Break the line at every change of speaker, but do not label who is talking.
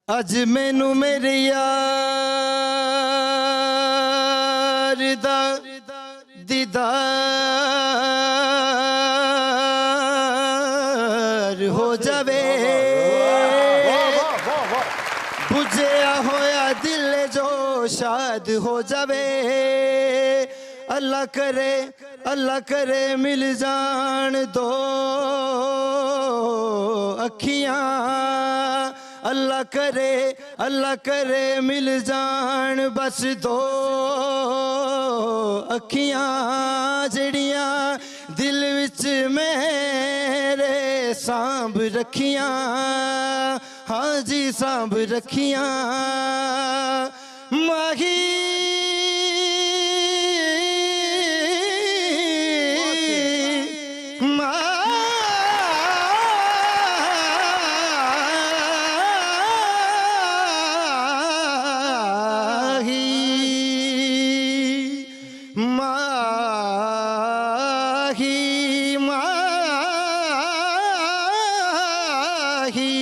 अज मैनू मेरे यार दा दीदार हो जावे, बुझिया होया दिल जो शाद हो जावे। अल्लाह करे मिल जान दो अखियां, अल्लाह करे मिल जान बस दो अखियां, जड़ियां दिल विच मेरे सांभ रखियां। हाँ जी सांभ रखियां। माही माही